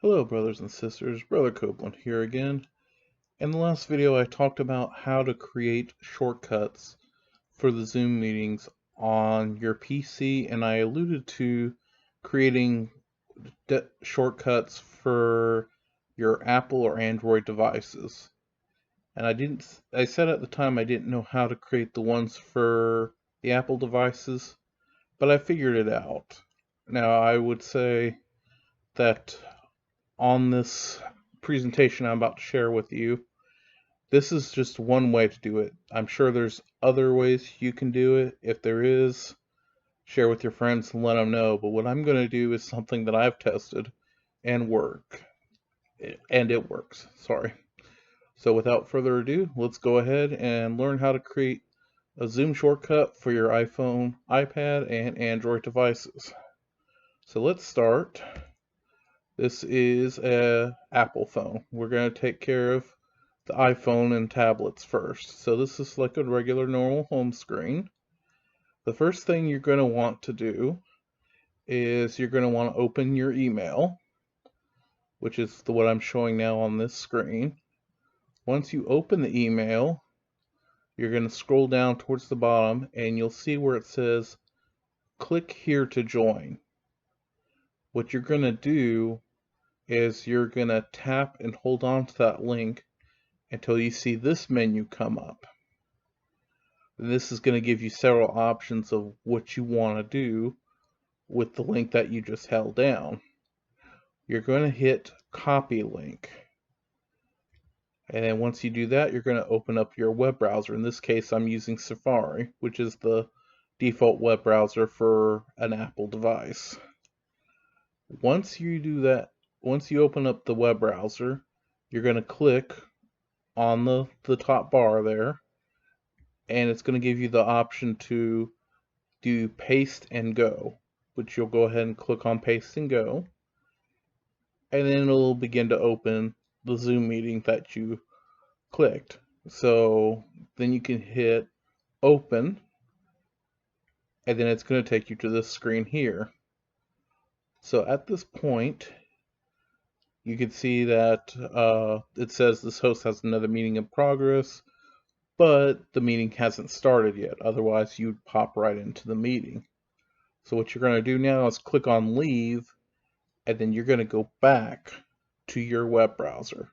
Hello brothers and sisters, Brother Copeland here again. In the last video I talked about how to create shortcuts for the Zoom meetings on your PC, and I alluded to creating shortcuts for your Apple or Android devices. And I said at the time I didn't know how to create the ones for the Apple devices, but I figured it out. Now I would say that on this presentation I'm about to share with you, this is just one way to do it. I'm sure there's other ways you can do it. If there is, share with your friends and let them know. But what I'm going to do is something that I've tested and it works. Sorry. So without further ado, let's go ahead and learn how to create a Zoom shortcut for your iPhone, iPad, and Android devices. So let's start. This is a Apple phone. We're going to take care of the iPhone and tablets first. So this is like a regular normal home screen. The first thing you're going to want to do is you're going to want to open your email, which is what I'm showing now on this screen. Once you open the email, you're going to scroll down towards the bottom and you'll see where it says click here to join. What you're going to do is you're going to tap and hold on to that link until you see this menu come up. This is going to give you several options of what you want to do with the link that you just held down. You're going to hit copy link. And then once you do that, you're going to open up your web browser. In this case, I'm using Safari, which is the default web browser for an Apple device. Once you do that, once you open up the web browser, you're going to click on the top bar there, and it's going to give you the option to do paste and go, which you'll go ahead and click on paste and go, and then it'll begin to open the Zoom meeting that you clicked. So then you can hit open, and then it's going to take you to this screen here. So at this point, you can see that it says this host has another meeting in progress, but the meeting hasn't started yet. Otherwise, you'd pop right into the meeting. So what you're going to do now is click on leave, and then you're going to go back to your web browser.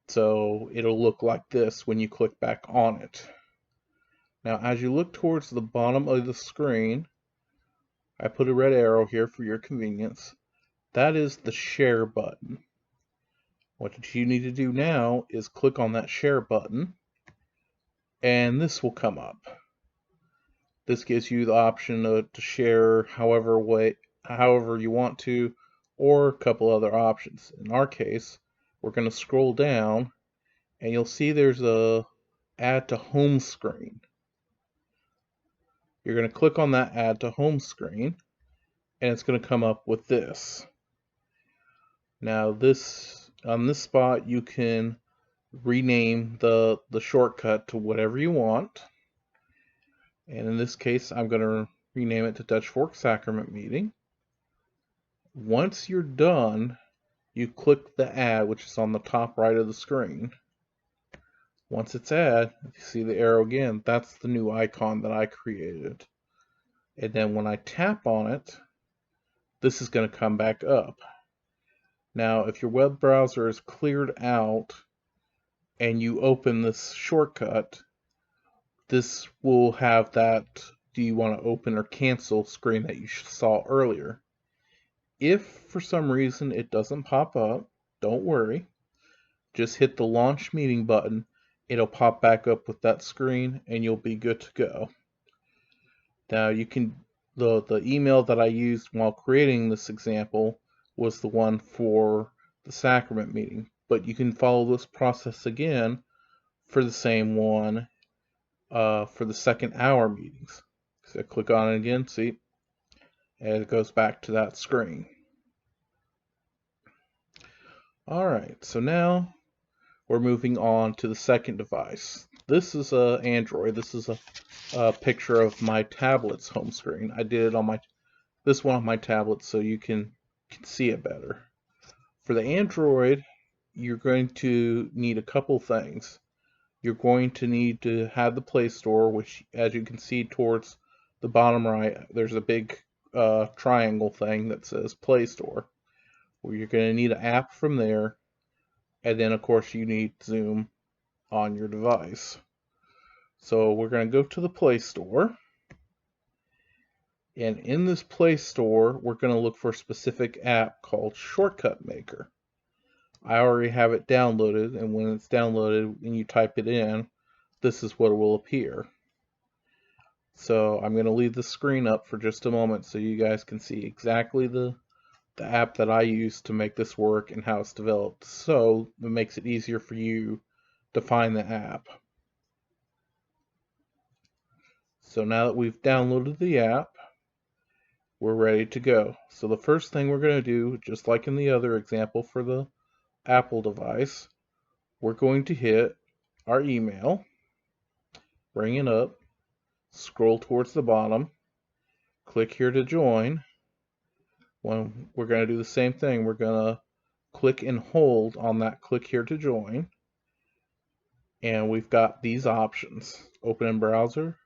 So it'll look like this when you click back on it. Now, as you look towards the bottom of the screen, I put a red arrow here for your convenience. That is the share button. What you need to do now is click on that share button, and this will come up. This gives you the option to share however you want to, or a couple other options. In our case, we're going to scroll down, and you'll see there's a add to home screen. You're going to click on that add to home screen, and it's going to come up with this. Now on this spot you can rename the shortcut to whatever you want. And in this case, I'm going to rename it to Dutch Fork Sacrament Meeting. Once you're done, you click the add, which is on the top right of the screen. Once it's add, you see the arrow again, that's the new icon that I created. And then when I tap on it, this is going to come back up. Now, if your web browser is cleared out and you open this shortcut, this will have that do you want to open or cancel screen that you saw earlier. If for some reason it doesn't pop up, don't worry. Just hit the launch meeting button. It'll pop back up with that screen and you'll be good to go. Now you can, the email that I used while creating this example was the one for the sacrament meeting, but you can follow this process again for the same one for the second hour meetings. So click on it again, see, and it goes back to that screen. Alright, so now we're moving on to the second device. This is Android. This is a picture of my tablet's home screen. I did it on this one on my tablet so you can see it better. For the Android, you're going to need a couple things. You're going to need to have the Play Store, which, as you can see towards the bottom right, there's a big triangle thing that says Play Store. Well, you're going to need an app from there, and then of course you need Zoom on your device. So we're going to go to the Play Store, and in this Play Store we're going to look for a specific app called Shortcut Maker. I already have it downloaded, and when it's downloaded and you type it in, this is what will appear. So I'm going to leave the screen up for just a moment so you guys can see exactly the app that I use to make this work and how it's developed, so it makes it easier for you to find the app. So now that we've downloaded the app, we're ready to go. So the first thing we're going to do, just like in the other example for the Apple device, we're going to hit our email, bring it up, scroll towards the bottom, click here to join. When we're going to do the same thing, we're going to click and hold on that click here to join, and we've got these options: open in browser,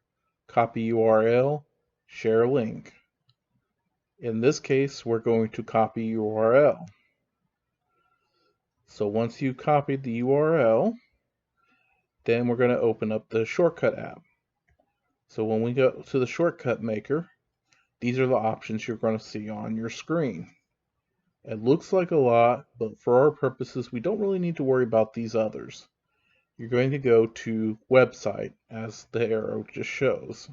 copy URL, share link. In this case, we're going to copy URL. So once you copied the URL, then we're going to open up the Shortcut app. So when we go to the Shortcut Maker, these are the options you're going to see on your screen. It looks like a lot, but for our purposes, we don't really need to worry about these others. You're going to go to Website, as the arrow just shows.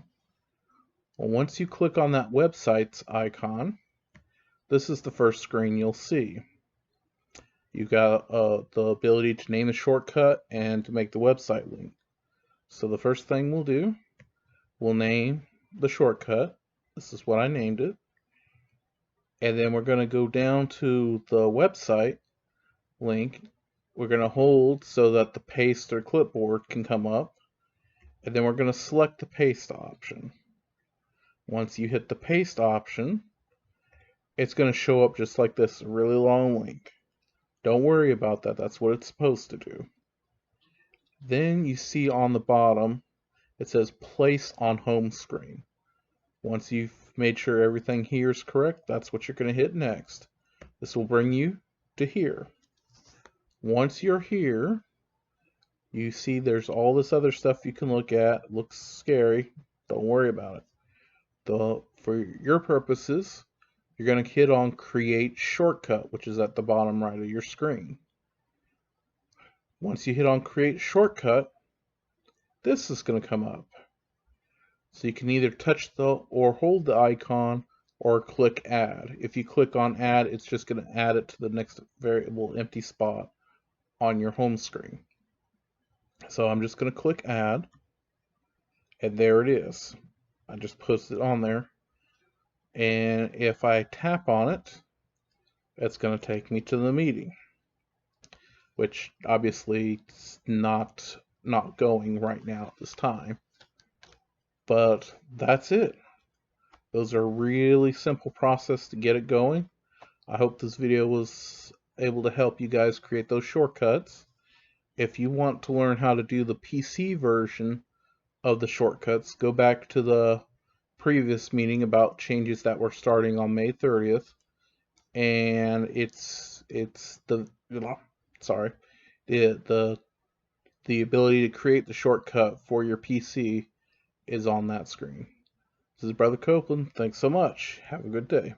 Well, once you click on that Websites icon, this is the first screen you'll see. You've got the ability to name the shortcut and to make the website link. So the first thing we'll do, we'll name the shortcut. This is what I named it. And then we're going to go down to the website link. We're going to hold so that the paste or clipboard can come up. And then we're going to select the paste option. Once you hit the paste option, it's going to show up just like this, a really long link. Don't worry about that, that's what it's supposed to do. Then you see on the bottom, it says place on home screen. Once you've made sure everything here is correct, that's what you're going to hit next. This will bring you to here. Once you're here, you see there's all this other stuff you can look at. It looks scary. Don't worry about it. For your purposes, you're going to hit on Create Shortcut, which is at the bottom right of your screen. Once you hit on Create Shortcut, this is going to come up. So you can either touch or hold the icon or click Add. If you click on Add, it's just going to add it to the next variable empty spot on your home screen. So I'm just going to click Add, and there it is. I just posted it on there. And if I tap on it, it's going to take me to the meeting, which obviously is not going right now at this time. But that's it. Those are really simple process to get it going. I hope this video was able to help you guys create those shortcuts. If you want to learn how to do the PC version of the shortcuts, go back to the previous meeting about changes that were starting on May 30th, and the ability to create the shortcut for your PC is on that screen. This is Brother Copeland. Thanks so much. Have a good day.